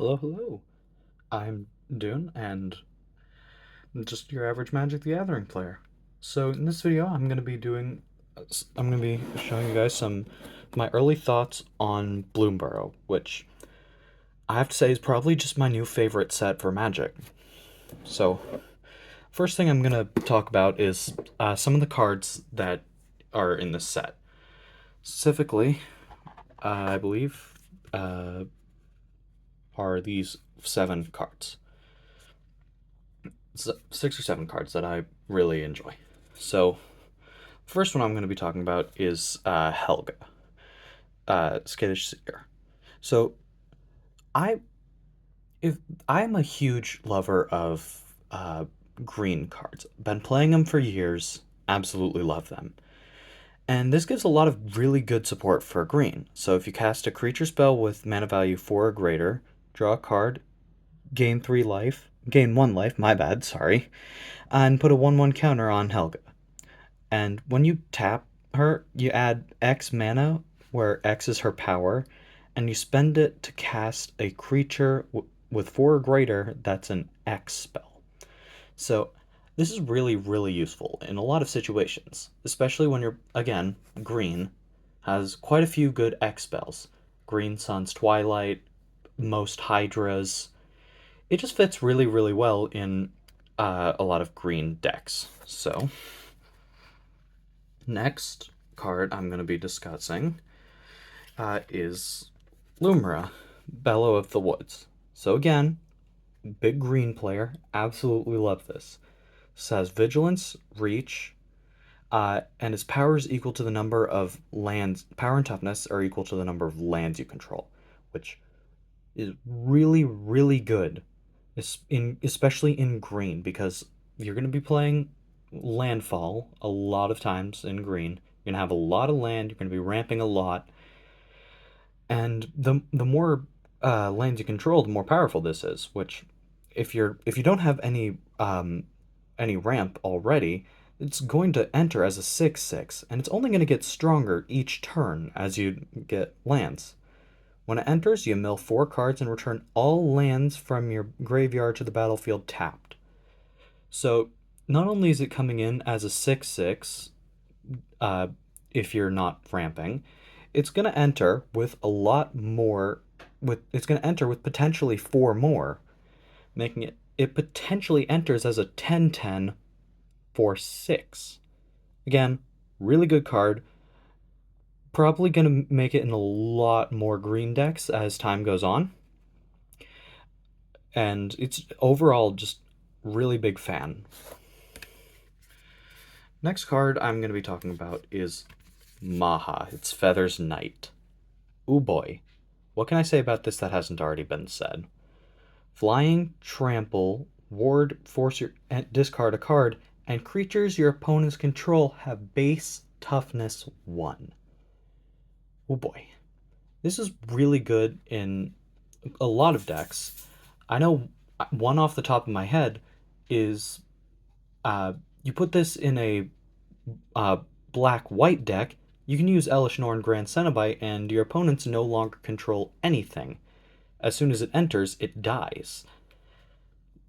Hello, hello. I'm Dune, and I'm just your average Magic the Gathering player. So in this video, I'm gonna be showing you guys some of my early thoughts on Bloomburrow, which I have to say is probably just my new favorite set for Magic. So first thing I'm gonna talk about is some of the cards that are in this set. Specifically, I believe uh, are these 7 cards. 6 or 7 cards that I really enjoy. So, first one I'm going to be talking about is Helga, Skittish Seeker. So, I if I am a huge lover of green cards. Been playing them for years. Absolutely love them. And this gives a lot of really good support for green. So if you cast a creature spell with mana value 4 or greater, draw a card, gain 1 life, my bad, sorry, and put a 1/1 counter on Helga. And when you tap her, you add X mana, where X is her power, and you spend it to cast a creature with 4 or greater that's an X spell. So this is really, really useful in a lot of situations, especially when you're, again, green has quite a few good X spells. Green Sun's Twilight, most Hydras. It just fits really, really well in a lot of green decks. So next card I'm going to be discussing is Lumra, Bellow of the Woods. So again, big green player, absolutely love this. This has Vigilance, Reach, and its power is equal to the number of lands. Power and toughness are equal to the number of lands you control, which is really, really good, especially in green, because you're going to be playing landfall a lot of times in green. You're going to have a lot of land. You're going to be ramping a lot, and the more lands you control, the more powerful this is. Which, if you don't have any ramp already, it's going to enter as a 6/6, and it's only going to get stronger each turn as you get lands. When it enters, you mill 4 cards and return all lands from your graveyard to the battlefield tapped. So not only is it coming in as a 6/6, uh, if you're not ramping, it's going to enter with a lot more. It's going to enter with potentially 4 more, making it potentially enters as a 10/10 for 6. Again, really good card. Probably going to make it in a lot more green decks as time goes on. And it's overall just really big fan. Next card I'm going to be talking about is Maha. It's Feathers Knight. Ooh boy. What can I say about this that hasn't already been said? Flying, trample, ward, force your discard a card, and creatures your opponents control have base toughness 1. Oh boy. This is really good in a lot of decks. I know one off the top of my head is you put this in a uh, black-white deck, you can use Elish Norn Grand Cenobite, and your opponents no longer control anything. As soon as it enters, it dies.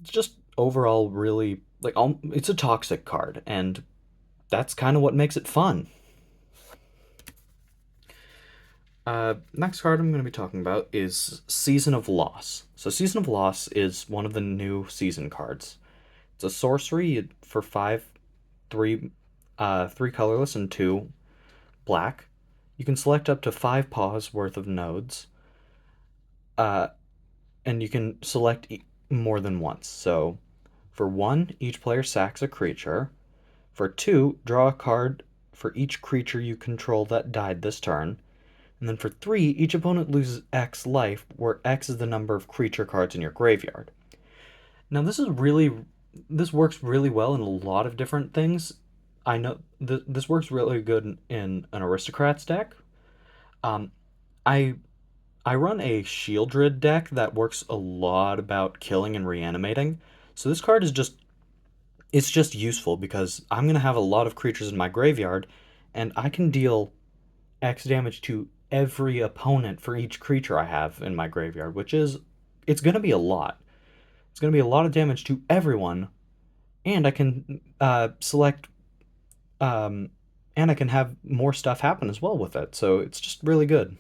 It's just overall really it's a toxic card, and that's kind of what makes it fun. Next card I'm going to be talking about is Season of Loss. So Season of Loss is one of the new season cards. It's a sorcery for 3 colorless and 2 black. You can select up to 5 paws worth of nodes, uh, and you can select more than once. So for 1, each player sacks a creature. For 2, draw a card for each creature you control that died this turn. And then for 3, each opponent loses X life, where X is the number of creature cards in your graveyard. Now this works really well in a lot of different things. I know this works really good in an aristocrats deck. Um, I I run a Shieldred deck that works a lot about killing and reanimating. So this card is just useful because I'm gonna have a lot of creatures in my graveyard, and I can deal X damage to every opponent for each creature I have in my graveyard, which is it's going to be a lot. It's going to be a lot of damage to everyone, and I can select um, and I can have more stuff happen as well with it. So it's just really good.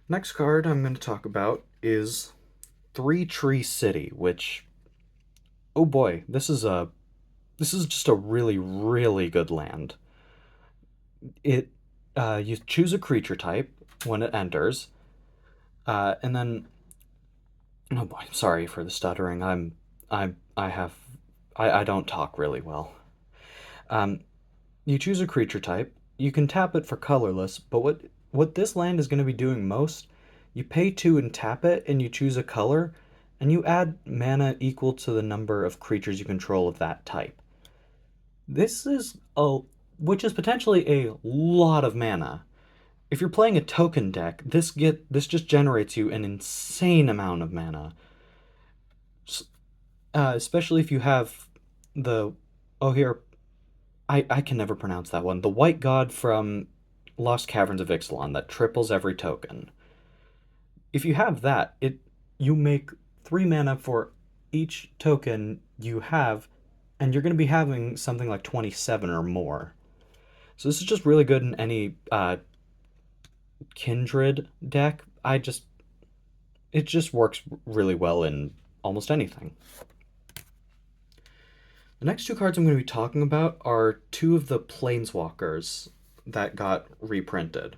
Next card I'm going to talk about is Three Tree City, which, oh boy, this is just a really good land. It You choose a creature type when it enters, and then oh boy, sorry for the stuttering. I have I don't talk really well. Um, you choose a creature type. You can tap it for colorless, but what this land is going to be doing most, you pay 2 and tap it, and you choose a color, and you add mana equal to the number of creatures you control of that type. This is a which is potentially a lot of mana. If you're playing a token deck, this just generates you an insane amount of mana. Especially if you have the oh here I can never pronounce that one. The White God from Lost Caverns of Ixalan that triples every token. If you have that, it you make 3 mana for each token you have, and you're going to be having something like 27 or more. So this is just really good in any Kindred deck. It just works really well in almost anything. The next 2 cards I'm going to be talking about are 2 of the Planeswalkers that got reprinted.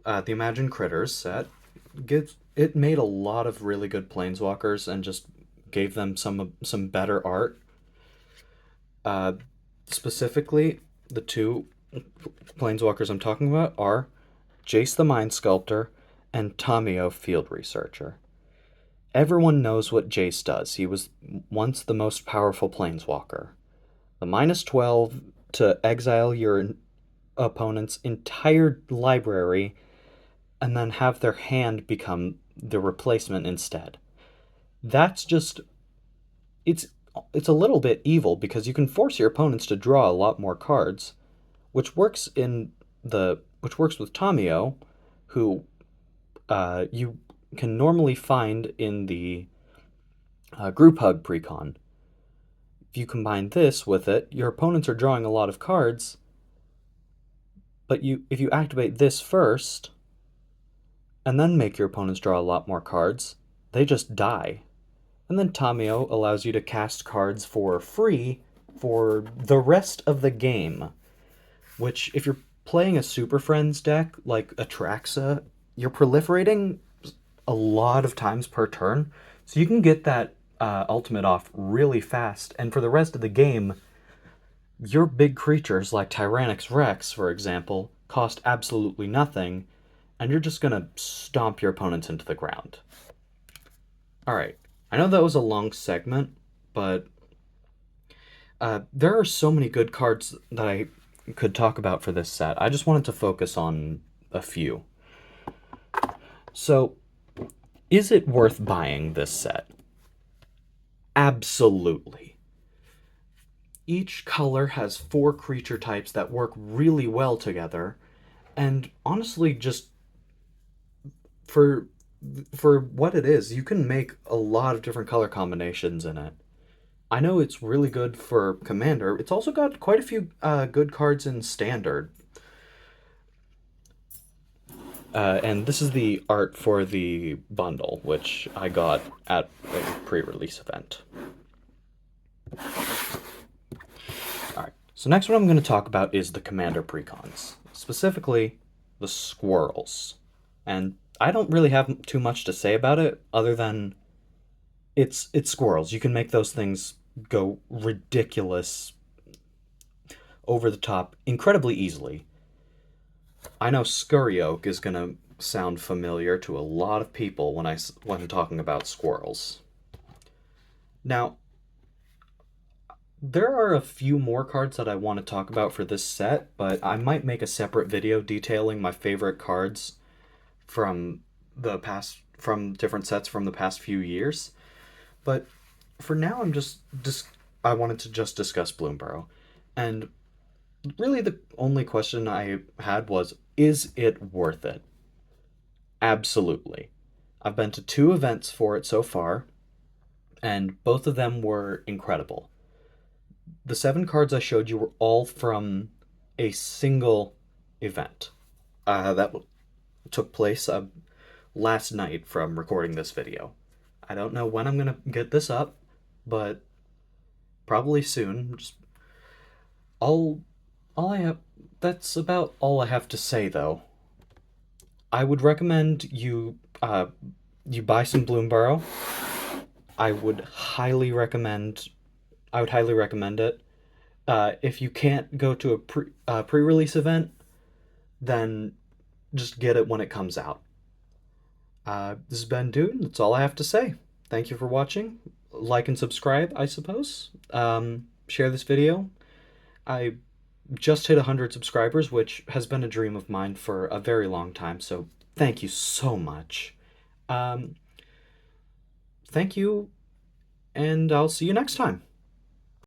The Imagine Critters set it made a lot of really good Planeswalkers and just gave them some better art. Specifically, the 2 Planeswalkers I'm talking about are Jace the Mind Sculptor and Tamio Field Researcher. Everyone knows what Jace does. He was once the most powerful Planeswalker. The -12 to exile your opponent's entire library and then have their hand become the replacement instead. That's just it's it's a little bit evil because you can force your opponents to draw a lot more cards, which works with Tamio, who you can normally find in the group hug precon. If you combine this with it, your opponents are drawing a lot of cards, but if you activate this first and then make your opponents draw a lot more cards, they just die. And then Tamio allows you to cast cards for free for the rest of the game, which if you're playing a Super Friends deck like Atraxa, you're proliferating a lot of times per turn, so you can get that ultimate off really fast, and for the rest of the game, your big creatures like Tyrannix Rex, for example, cost absolutely nothing, and you're just gonna stomp your opponents into the ground. Alright, I know that was a long segment, but there are so many good cards that I could talk about for this set. I just wanted to focus on a few. So, is it worth buying this set? Absolutely. Each color has 4 creature types that work really well together, and honestly, just for what it is, you can make a lot of different color combinations in it. I know it's really good for Commander. It's also got quite a few good cards in Standard. And this is the art for the bundle, which I got at a pre-release event. Alright, so next one I'm going to talk about is the Commander precons. Specifically, the Squirrels. And I don't really have too much to say about it, other than it's squirrels. You can make those things go ridiculous, over the top, incredibly easily. I know Scurry Oak is going to sound familiar to a lot of people when I'm talking about squirrels. Now, there are a few more cards that I want to talk about for this set, but I might make a separate video detailing my favorite cards from different sets from the past few years. But for now, I wanted to just discuss Bloomburrow. And really the only question I had was, is it worth it? Absolutely. I've been to 2 events for it so far, and both of them were incredible. The 7 cards I showed you were all from a single event. That took place last night from recording this video. I don't know when I'm gonna get this up, but probably soon. Just all I have. That's about all I have to say, though. I would recommend you buy some Bloomburrow. I would highly recommend. I would highly recommend it. If you can't go to a pre-release event, then just get it when it comes out. This has been Dude. That's all I have to say. Thank you for watching. Like and subscribe, I suppose. Share this video. I just hit 100 subscribers, which has been a dream of mine for a very long time, so thank you so much. Um, Thank you, and I'll see you next time.